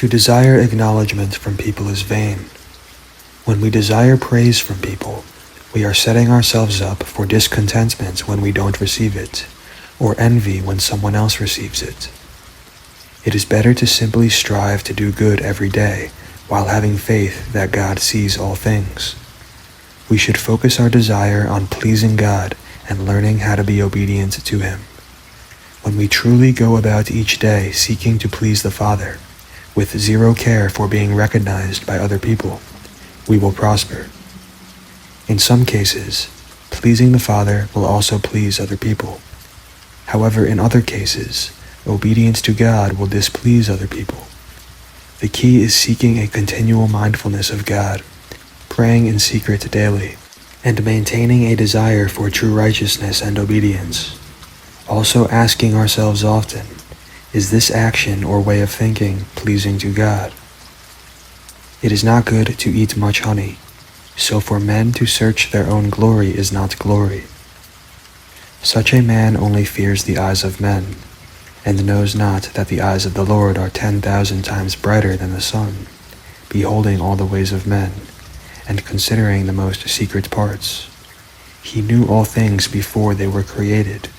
To desire acknowledgement from people is vain. When we desire praise from people, we are setting ourselves up for discontentment when we don't receive it, or envy when someone else receives it. It is better to simply strive to do good every day while having faith that God sees all things. We should focus our desire on pleasing God and learning how to be obedient to Him. When we truly go about each day seeking to please the Father, with zero care for being recognized by other people, we will prosper. In some cases, pleasing the Father will also please other people. However, in other cases, obedience to God will displease other people. The key is seeking a continual mindfulness of God, praying in secret daily, and maintaining a desire for true righteousness and obedience. Also asking ourselves often, is this action or way of thinking pleasing to God? It is not good to eat much honey, so for men to search their own glory is not glory. Such a man only fears the eyes of men, and knows not that the eyes of the Lord are 10,000 times brighter than the sun, beholding all the ways of men, and considering the most secret parts. He knew all things before they were created,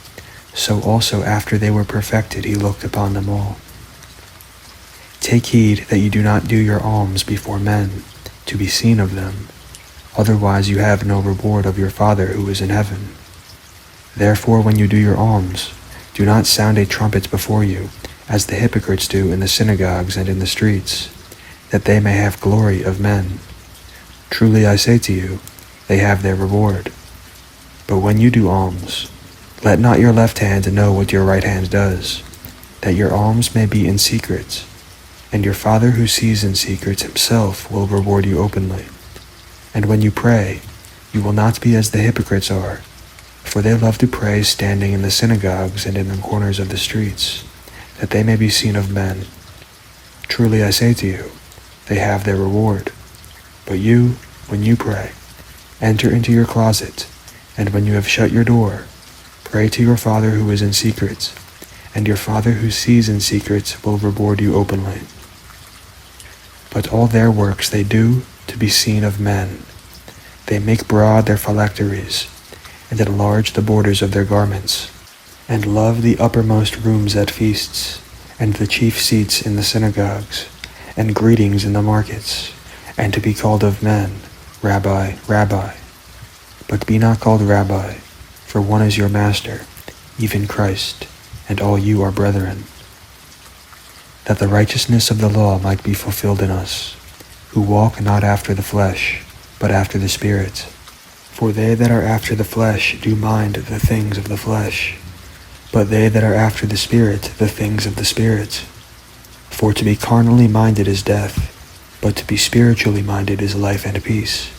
so also after they were perfected he looked upon them all. Take heed that you do not do your alms before men, to be seen of them, otherwise you have no reward of your Father who is in heaven. Therefore when you do your alms, do not sound a trumpet before you, as the hypocrites do in the synagogues and in the streets, that they may have glory of men. Truly I say to you, they have their reward. But when you do alms, let not your left hand know what your right hand does, that your alms may be in secret, and your Father who sees in secret himself will reward you openly. And when you pray, you will not be as the hypocrites are, for they love to pray standing in the synagogues and in the corners of the streets, that they may be seen of men. Truly I say to you, they have their reward. But you, when you pray, enter into your closet, and when you have shut your door, pray to your Father who is in secret, and your Father who sees in secret will reward you openly. But all their works they do to be seen of men. They make broad their phylacteries, and enlarge the borders of their garments, and love the uppermost rooms at feasts, and the chief seats in the synagogues, and greetings in the markets, and to be called of men, Rabbi, Rabbi. But be not called Rabbi, for one is your Master, even Christ, and all you are brethren. That the righteousness of the law might be fulfilled in us, who walk not after the flesh, but after the Spirit. For they that are after the flesh do mind the things of the flesh, but they that are after the Spirit the things of the Spirit. For to be carnally minded is death, but to be spiritually minded is life and peace.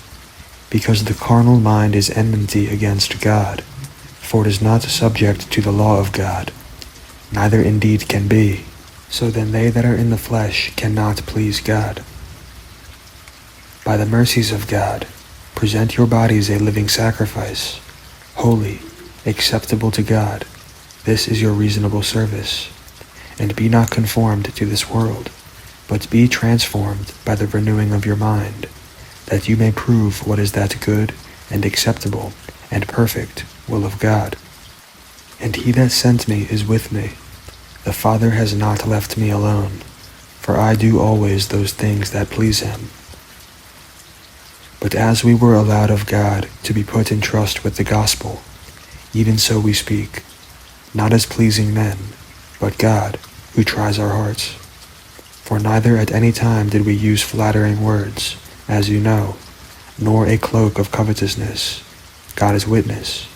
Because the carnal mind is enmity against God, for it is not subject to the law of God, neither indeed can be. So then they that are in the flesh cannot please God. By the mercies of God, present your bodies a living sacrifice, holy, acceptable to God. This is your reasonable service. And be not conformed to this world, but be transformed by the renewing of your mind, that you may prove what is that good and acceptable and perfect will of God. And he that sent me is with me. The Father has not left me alone, for I do always those things that please him. But as we were allowed of God to be put in trust with the gospel, even so we speak, not as pleasing men, but God, who tries our hearts. For neither at any time did we use flattering words, as you know, nor a cloak of covetousness, God is witness,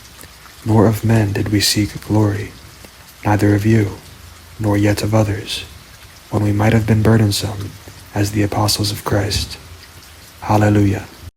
nor of men did we seek glory, neither of you, nor yet of others, when we might have been burdensome, as the apostles of Christ. Hallelujah.